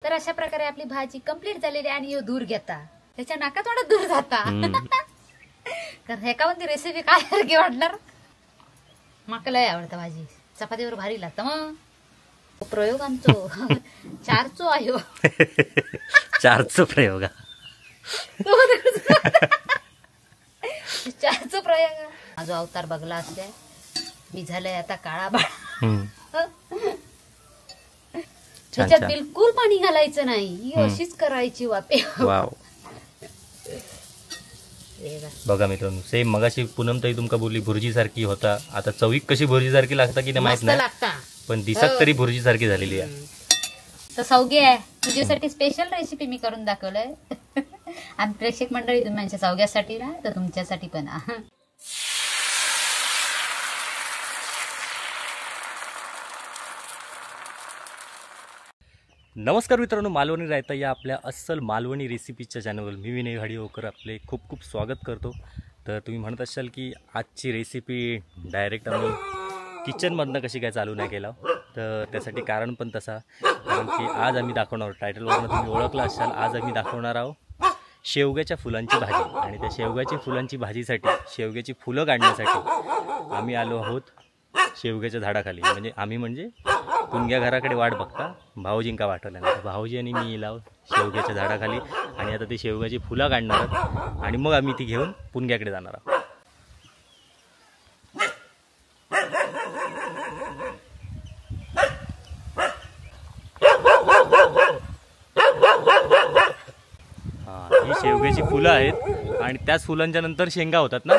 तर अशा प्रकारे आपली भाजी कंप्लीट झालेली आणि ह्यो दूर घेता त्याच्या नाका थोडं दूर जाता. कारण हे का म्हणते रेसिपी काय सारखी वाटणार. माका लय आवडतं भाजी चपातीवर भारी लागतं. मग प्रयोग आमचो चारचो आयो. चारचो प्रयोग चारचो प्रयोग. माझा अवतार बघला असल्या मी झालंय आता काळा बाळा. त्याच्यात बिलकुल पाणी घालायचं नाही. ही अशीच करायची वापे. वाव. बघा मित्रांनो सेम मगाशी पूनम ताई तुमका बोलली भुर्जी सारखी होता. आता चवीक कशी भुर्जी सारखी लागता की नाही माहित नाही पण दिसत तरी भुर्जी सारखी झालेली आहे. तर सौगे आहे तुझ्यासाठी स्पेशल रेसिपी मी करून दाखवलंय. आणि प्रेक्षक मंडळी तुमच्या सौग्यासाठी ना तर तुमच्यासाठी पण. नमस्कार मित्रांनो, मालवणी रायता या आपल्या अस्सल मालवणी रेसिपीच्या चॅनलवर मी विनय घाडीवकर आपले खूप खूप स्वागत करतो. तर तुम्ही म्हणत असाल की आजची रेसिपी डायरेक्ट आम्ही किचनमधनं कशी काय चालू नाही केला. तर त्यासाठी कारण पण तसा कारण की आज आम्ही दाखवणार टायटलवरनं तुम्ही ओळखलं असाल. आज आम्ही दाखवणार आहोत शेवग्याच्या फुलांची भाजी. आणि त्या शेवग्याची फुलांची भाजीसाठी शेवग्याची फुलं काढण्यासाठी आम्ही आलो आहोत शेवग्याच्या झाडाखाली. म्हणजे आम्ही म्हणजे पुणग्या घराकडे वाट बघता भाऊजींका वाटवल्यानंतर भाऊजी आणि मी येला शेवग्याच्या झाडाखाली. आणि आता ती शेवग्याची फुलं काढणार आहोत आणि मग आम्ही ती घेऊन पुणग्याकडे जाणार आहोत. ही शेवग्याची फुलं आहेत आणि त्याच फुलांच्या नंतर शेंगा होतात ना.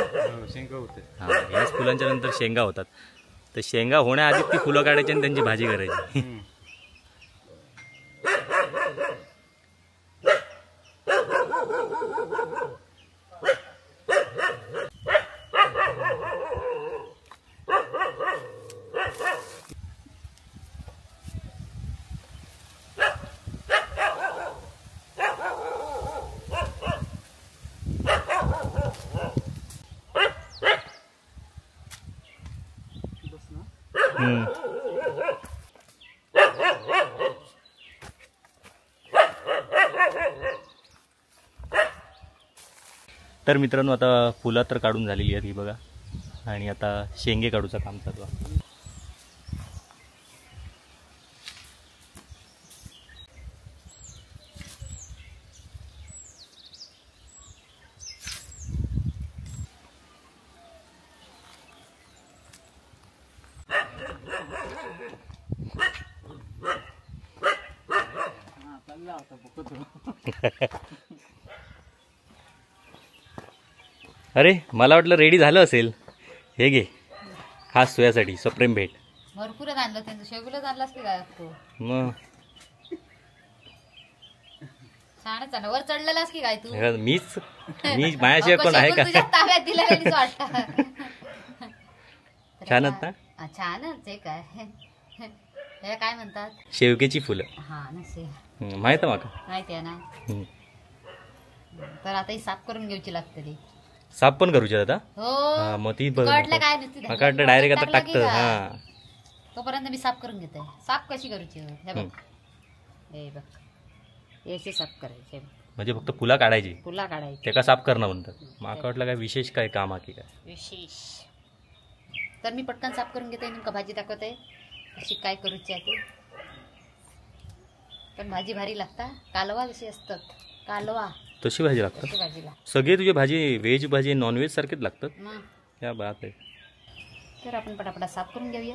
शेंगा होते. हां, याच फुलांच्या नंतर शेंगा होतात. तर शेंगा होण्याआधी ती फुलं काढायची आणि त्यांची भाजी करायची. तर मित्रांनो आता फुलं तर काढून झालेली आहेत ही बघा. आणि आता शेंगे काढूचं काम चालू आहे. अरे मला वाटलं रेडी झालं असेल. हे घे खास तुझ्यासाठी सप्रेम भेट. भरपूरच आणलं त्यांचं. शेवगुलच आणलास की काय तू. मग छानच आणलं. वर चढलेलास की काय तू. मी माझ्याशिवाय कोण आहे का. ताब्यात दिला वाटत. छानच ना. छानच आहे काय. त्याला काय म्हणतात शेवग्याची फुलं. हा नसे माहित आहे माका. माहिती आहे ना. तर आता ही साफ करून घ्यायची लागते ती. साफ पण करूची आता. हो मग ती कटलं काय नसते वाटलं डायरेक्ट आता टाकतं. हा तोपर्यंत मी साफ करून घेते. साफ कशी करूची हे बघ. हे बघ याची साफ करायची. म्हणजे फक्त फुला काढायची. फुला काढायची ते का साफ करणं म्हणतात. माका वाटलं काय विशेष काय काम आहे की काय विशेष. तर मी पटकन साफ करून घेते. नेमका भाजी दाखवते अशी काय करूची आहे ते. पण भाजी भारी लागता. कालवा जशी असतात कालवा तशी भाजी लागतात भाजीला. सगळे तुझी भाजी व्हेज भाजी नॉनव्हेज सारखेच लागतात. क्या बात आहे. तर आपण पटापटा साफ करून घेऊया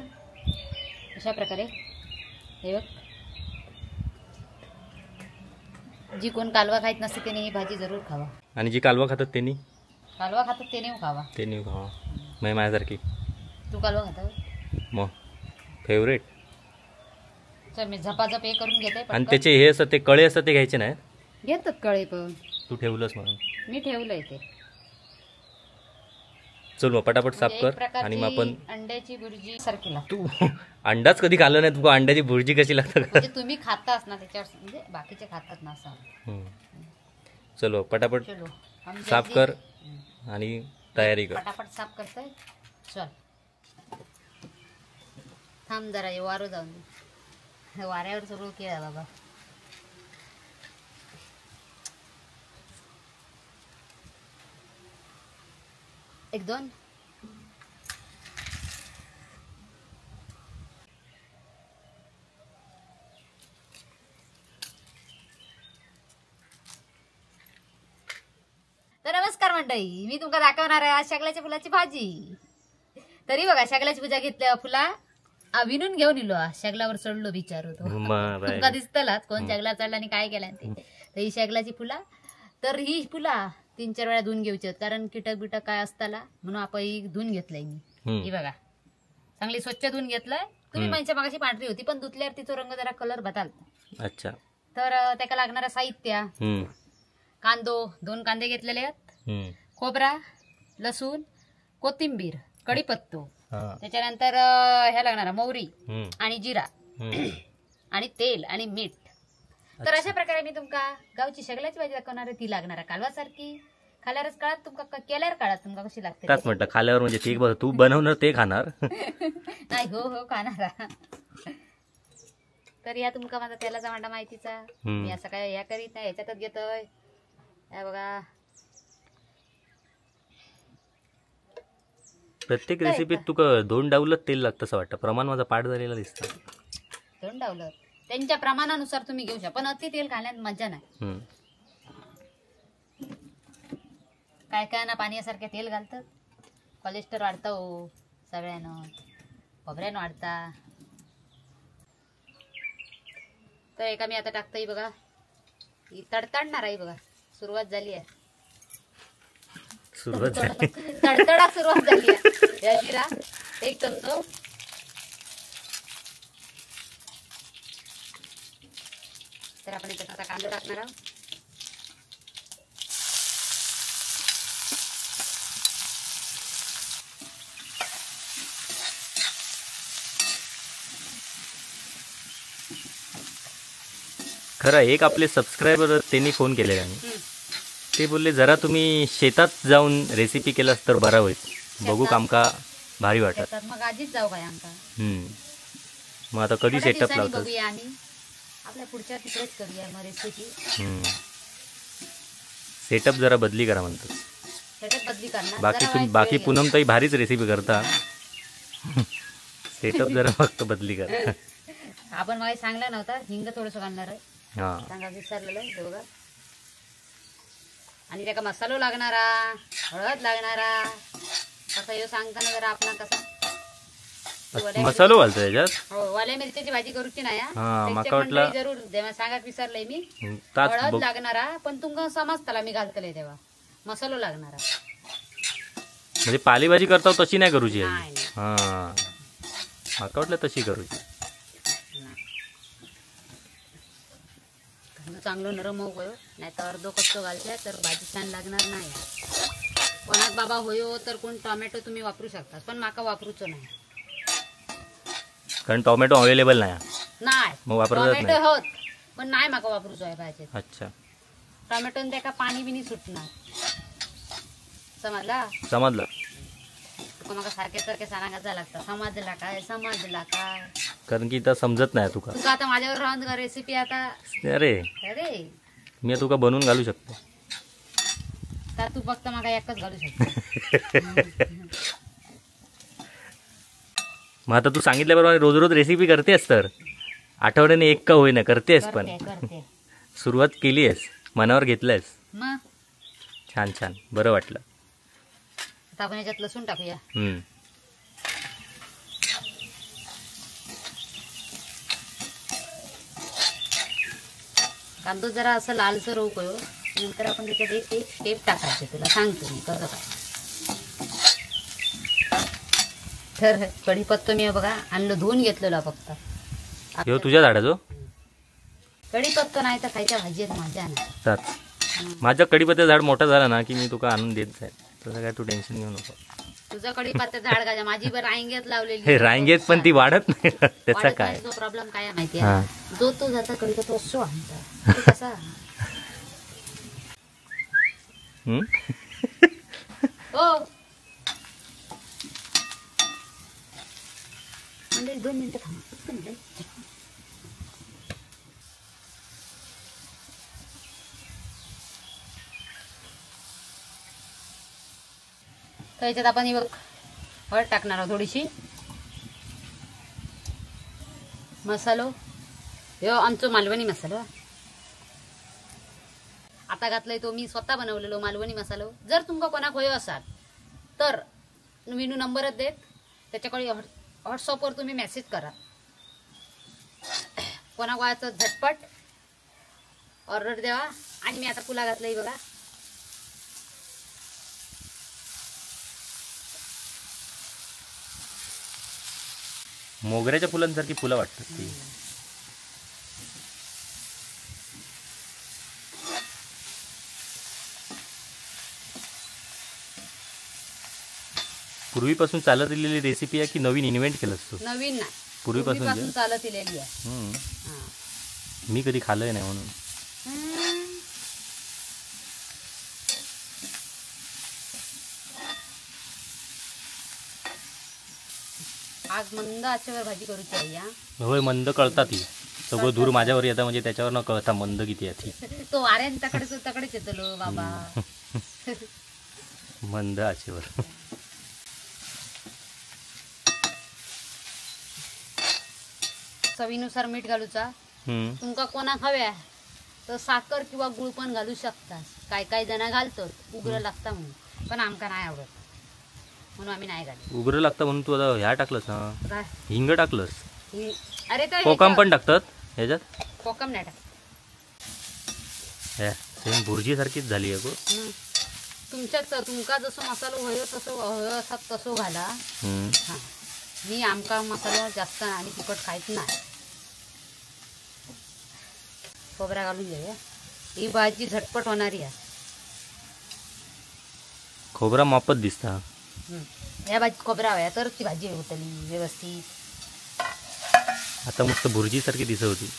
अशा प्रकारे. हे बघ जी कोण कालवा खायत नसते त्याने ही भाजी जरूर खावा. आणि जी कालवा खातात त्यांनी कालवा खातात त्याने खावा. त्यांनी खावा. मग माझ्यासारखी तू कालवा खाता मग फेवरेट. चल मी झपाझप हे करून घेते. आणि त्याचे हे असतात ते कळे असतात ते घ्यायचे नाहीत. घेतात कळे पण तू ठेवलंस म्हणून मी ठेवलंय ते. चल मग पटापट साफ कर. आणि मग आपण अंड्याची भुर्जी सारखी लागते. तू अंडाच कधी खाल्लं नाही तुला. अंड्याची भुर्जी कशी लागतं म्हणजे तुम्ही खाताच ना त्याच्यावर. म्हणजे बाकीचे खातात ना असं. चलो पटापट साफ कर आणि तयारी कर. पटापट साफ करतोय. चल थांब जरा वारं जाऊन. वाऱ्यावर सगळं केलं बाबा. एक दोन. तर नमस्कार मंडळी, मी तुमका दाखवणार आहे आज शेगलाच्या फुलाची भाजी. तरी बघा शेगलाची पूजा घेतल्या फुला विणून घेऊन इलो. शेगलावर चढलो बिचार होतो. तुमका दिसतलाच कोण शेगला चढला आणि काय केला ते. तर ही शेगलाची फुला, तर ही फुला 3-4 वेळा धुवून घ्यायची कारण कीटक बिटक काय असताला म्हणून आपण ही धुवून घेतलंय. मी ही बघा चांगली स्वच्छ धुवून घेतलंय. तुम्ही माझ्या मागाशी पांढरी होती पण धुतल्यावर तिचा रंग जरा कलर बदलता. अच्छा. तर त्याला लागणारं साहित्य कांदो 2 कांदे घेतलेले आहेत, खोबरा, लसूण, कोथिंबीर, कढीपत्तो, त्याच्यानंतर ह्या लागणार मोहरी आणि जिरा आणि तेल आणि मीठ. तर अशा प्रकारे मी तुमका गावची शेगलाची भाजी दाखवणार आहे. ती लागणार कालवासारखी. खाल्यावरच काळात तुमका केल्यावर काळात तुमका कशी लागते त्याच म्हटलं खाल्यावर म्हणजे ते बघ तू बनवणार ते खाणार नाही. हो खाणार. तर या तुमका माझा तेलाचा मांडा माहितीचा. मी असं काय या करीत नाही, ह्याच्यातच घेतोय. बघा प्रत्येक रेसिपीत तुका 2 डावलच तेल लागतं असं वाटतं. प्रमाण माझा पाठ झालेला दिसतं. 2 डावलं त्यांच्या प्रमाणानुसार तुम्ही घेऊ शकता, पण अति तेल खाण्यात मजा नाही. काय काय ना पाण्यासारखे तेल घालतात. कोलेस्ट्रॉल वाढतं हो सगळ्यानं, खोबऱ्यानं वाढता. तर एका मी आता टाकतोय बघा. ही तडतडणार आहे बघा. सुरुवात झाली आहे. तडतडा सुरुवात झाली आहे. या जिरा 1 चमचा. तर आपण याच्यात आता कांदा टाकणार आहोत. खरं एक आपले सबस्क्रायबर त्यांनी फोन केलेला आणि ते बोलले जरा तुम्ही शेतात जाऊन रेसिपी केलास तर बरा होईल. बघू आमका भारी वाटत. मग आधीच जाऊ काय आमका. मग आता कधी सेटअप लावतात बघूया आणि आपल्या पुढच्या तिकडेच करूया मग रेसिपी. सेटअप जरा बदली करा म्हणतो. सेटअप बदली करणार. बाकी पूनम ताई भारीच रेसिपी करता. सेटअप जरा फक्त बदली करा. आपण मला सांगला नव्हता हिंग थोडंसं घालणार आहे. सांगा विसरलेलं आहे बघा. आणि त्याका मसालो लागणारा, हळद लागणारा. कसं हे सांगताना जरा आपण कसं मसालो घालतो त्याच्यात. हो वाल्या मिरच्याची भाजी करूची नाही. माका वाटलं जरूर तेव्हा सांगा विसरलंय मी. हळद लागणारा पण तुमका समजताला मी घालतले तेव्हा. मसालो लागणारा म्हणजे पालेभाजी करता तशी नाही करूची. माका वाटलं तशी करूची. चांगलं नरम होऊ गयो नाही तर अर्धो कच्चो घालते तर भाजी छान लागणार नाही. कोणाक बाबा होयो तर कोण टोमॅटो तुम्ही वापरू शकता पण माका वापरूचो नाही कारण टोमॅटो अवेलेबल नाही. मग टोमॅटो होत पण नाही माका वापरूचो आहे भाजी. अच्छा. टोमॅटोन त्याका पाणी बिनी सुटणार. समजलं. तुका सारखे सारखे सांगायचं लागतं. समजला काय कारण की इथं समजत नाही तुका आता माझ्यावर राहून रेसिपी आता. अरे मी तुका बनवून घालू शकतो. तर तू फक्त माका एकच घालू शकतो. मग आता तू सांगितल्याप्रमाणे रोज रोज रेसिपी करतेस तर आठवड्याने एक का होईना करतेस. पण सुरुवात केली आहेस, मनावर घेतलंयस. छान छान बरं वाटलं. आता आपण याच्यात लसूण टाकूया. कांदो जरा असं लालसर होऊ कयो नंतर आपण त्याच्यात एक टेप टाकायचे. तुला सांगतो मी कसं काय. तर कढीपत्तो मी बघा आणलं धुवून घेतलेला फक्त. ह्यो तुझ्या झाडाचो कढीपत्तो नाही तर खायच्या भाजीत मजा नाही. माझ्या कढीपत्त्याचं झाड मोठा झाला ना की मी तुका आणून देत जाईल. तसं काय तू टेन्शन घेऊ नको. तुझं कढीपत्त्याचं झाड का माझी रांगेत लावलेली. रांगेत पण ती वाढत नाही. त्याचा काय प्रॉब्लेम काय माहिती आहे. जो तो जाता कढीपत्ता असतो आणता कसा. हो म्हणजे 2 मिनिटं थांबा. तर याच्यात आपण ही बघ हळद टाकणार आहोत थोडीशी. मसालो ह्यो आमचो मालवणी मसालो. आता घातलंय तो मी स्वतः बनवलेलो मालवणी मसालो. जर तुमका कोणाक होय असाल तर विनू नंबरच देत, त्याच्याकडे व्हॉट्सअपवर तुम्ही मेसेज करा. कोणाक व्हायचं झटपट ऑर्डर द्यावा. आणि मी आता पुला घातलंय बघा. मोगऱ्याच्या फुलांसारखी फुलं वाटतात ती. पूर्वीपासून चालत आलेली रेसिपी आहे की नवीन इन्व्हेंट केलं असतो? नवीन नाही, पूर्वीपासून चालत आलेली आहे. मी कधी खाल्लंय नाही म्हणून. आज मंद आचेवर भाजी करूची आहे. होय, मंद कळतात ती. सगळं धूर माझ्यावर येतं म्हणजे त्याच्यावर न कळता मंद किती आहे ती. तो वाऱ्यान तकडेच येतलो बाबा. मंद आचेवर. चवीनुसार मीठ घालूचा. तुमका कोणाक हव्या तर साखर किंवा गुळ पण घालू शकता. काय जण घालतात उग्र लागता म्हणून, पण आमका नाही आवडत म्हणून आम्ही नाही घालत. उग्र लागतं म्हणून तू आता ह्या टाकलंस ना, हिंग टाकलंस. अरे तर कोकम पण टाकतात ह्याच्यात? कोकम नाही टाक. सेम भुर्जी सारखीच झाली आहे गो. तुमका जसं मसाला होय तसं तसं घाला. हा, मी आमका मसाला जास्त आणि तिखट खायच नाही. खोबरा घालून घेऊया. ही भाजी झटपट होणारी आहे. खोबरा मापत दिसता. या भाजीत खोबरा हव्या तर ती भाजी होतली व्यवस्थित. आता मस्त भुर्जी सारखी दिसत होती.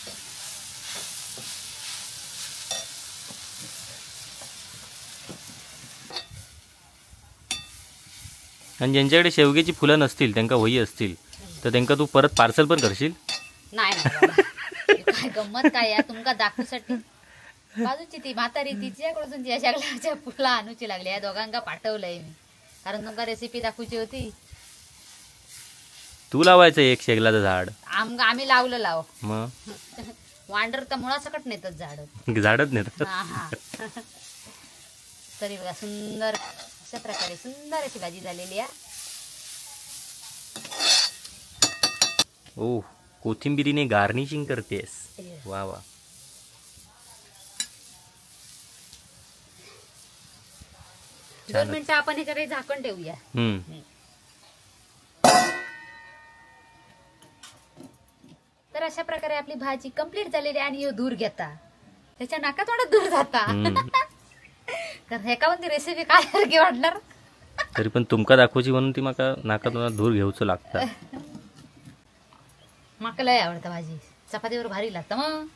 आणि ज्यांच्याकडे शेवग्याची फुलं नसतील, त्यांना वही असतील तर त्यांना तू परत पार्सल पण करशील? नाही काय गंमत काय या तुमका दाखवूसाठी. बाजूची ती म्हातारी तिच्याकडून ती अशा फुला आणूची लागली. या दोघांका पाठवलंय मी, कारण तुमका रेसिपी दाखवची होती. तू लावायचं एक शेगलाचं झाड. आम्ही लावलं लाव. मग वांडर तर मुळासकट नेतात झाड. झाडच नेतात. तरी बघा सुंदर अशा प्रकारे सुंदर अशी भाजी झालेली आहे. ओ, कोथिंबिरीने गार्निशिंग करतेस. वा वा. दोन मिनिटं आपण ह्याच्याकडे झाकण ठेवूया. तर अशा प्रकारे आपली भाजी कंप्लीट झालेली आणि ह्यो दूर घेता त्याच्या नाका तोंडात दूर जाता. तर हेका ती रेसिपी काय सारखी वाटणार. तरी पण तुमका दाखवची म्हणून ती माका नाका तोंडात दूर घेऊच लागतं. माका लय आवडतं भाजी. चपातीवर भारी लागतं. मग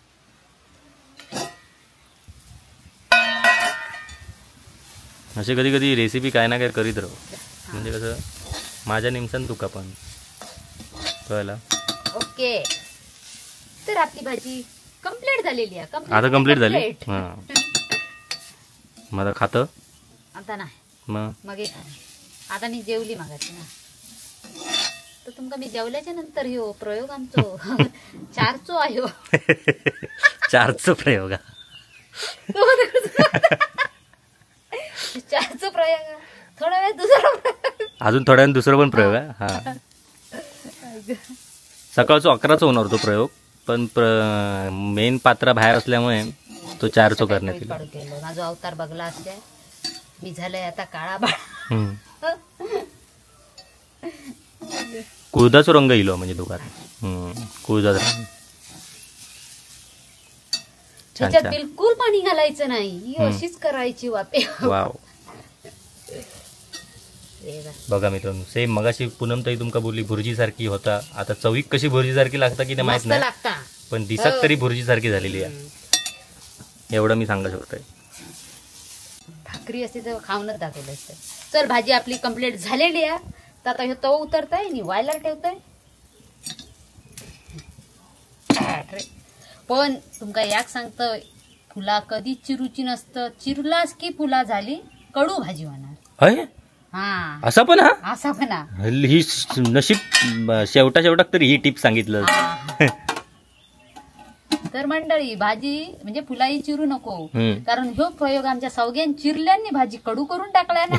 असे कधी कधी रेसिपी काय ना काय करीत राहू, म्हणजे कसं माझ्या निमसन तुका पण कळला. ओके, तर आपली भाजी कंप्लीट झालेली आहे. आता कंप्लीट झाली. मला खातं आता नाही. मग आता मी जेवली मागाची ना. तर तुमका मी जेवल्याच्या नंतर ह्यो प्रयोग आमचो चारचो आहे. चारचो प्रयोग. चारचो प्रयोग थोडा वेळ दुसरा अजून थोड्या वेळ दुसरा पण प्रयोग आहे. हा, सकाळचो 11चा होणार तो प्रयोग, पण मेन पात्रा बाहेर असल्यामुळे तो 4चो करण्यात येईल. माझा अवतार बघला असल्या मी झालंय आता काळा बाळ. कुळदाचो रंग इलो म्हणजे दुकान कुळदाच रंग. त्याच्यात बिलकुल पाणी घालायचं नाही. ही अशीच करायची वापे. वाव. बघा मित्रांनो, सेम मगाशी पूनम ताई तुमका बोलली भुर्जी सारखी होता. आता चवीक कशी भुर्जी सारखी लागता की ते माहित नाही, पण दिसत तरी भुर्जी सारखी झालेली आहे. एवढं मी सांगू शकतोय. भाकरी असते तर खाऊनच दाखवलं असतं. चल, भाजी आपली कंप्लीट झालेली आहे. तर आता हे तवा उतरताय आणि व्हायला ठेवताय. पण तुमका याक सांगतोय, फुला कधी चिरूची नसतं. चिरलास की फुला झाली कडू भाजी होणार. हा असा पण हा असा पण हा. ही नशीब शेवटा तरी ही टिप सांगितलं. हा. तर मंडळी भाजी म्हणजे फुलाई चिरू नको, हम्म. कारण ह्यो प्रयोग आमच्या सौग्यान चिरल्यांनी भाजी कडू करून टाकलाय ना.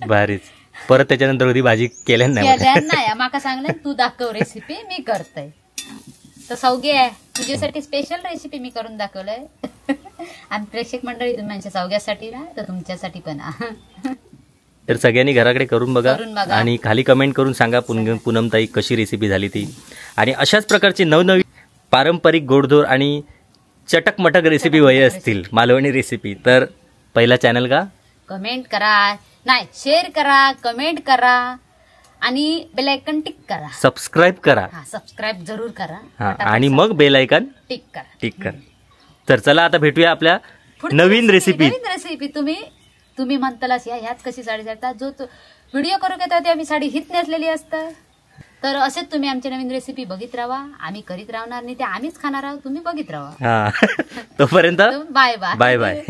भारीच. परत त्याच्यानंतर कधी भाजी केल्या नाही केल्या नाही, माका सांगलं तू दाखव रेसिपी, मी करतय. तर सौगे तुझ्यासाठी स्पेशल रेसिपी मी करून दाखवलंय. आणि प्रेक्षक मंडळी तुम्ही आमच्या सौग्यासाठी ना तर तुमच्यासाठी पण. तर सगळ्यांनी घराकडे करून बघा करून बघा. आणि खाली कमेंट करून सांगा पूनमताई कशी रेसिपी झाली ती. आणि अशाच प्रकारची नवनवीन पारंपरिक गोडधोड आणि चटक मटक रेसिपी वय असतील मालवणी रेसिपी, तर पहिला चॅनल का कमेंट करा, नाही शेअर करा, कमेंट करा आणि बेल आयकॉन टिक करा, सबस्क्राईब करा. हा सबस्क्राईब जरूर करा. हा, आणि मग बेल आयकॉन टिक करा. टिक करा. तर चला आता भेटूया आपल्या नवीन रेसिपी. नवीन रेसिपी. तुम्ही म्हणतालास ह्याच कशी साडी घालतात, जो व्हिडिओ करू घेता ते आम्ही साडी हीच नेसलेली असतं. तर असेच तुम्ही आमची नवीन रेसिपी बघित राहा, आम्ही करीत राहणार नाही, ते आम्हीच खाणार आहोत, तुम्ही बघित राहा. हा तोपर्यंत बाय बाय. Bye bye.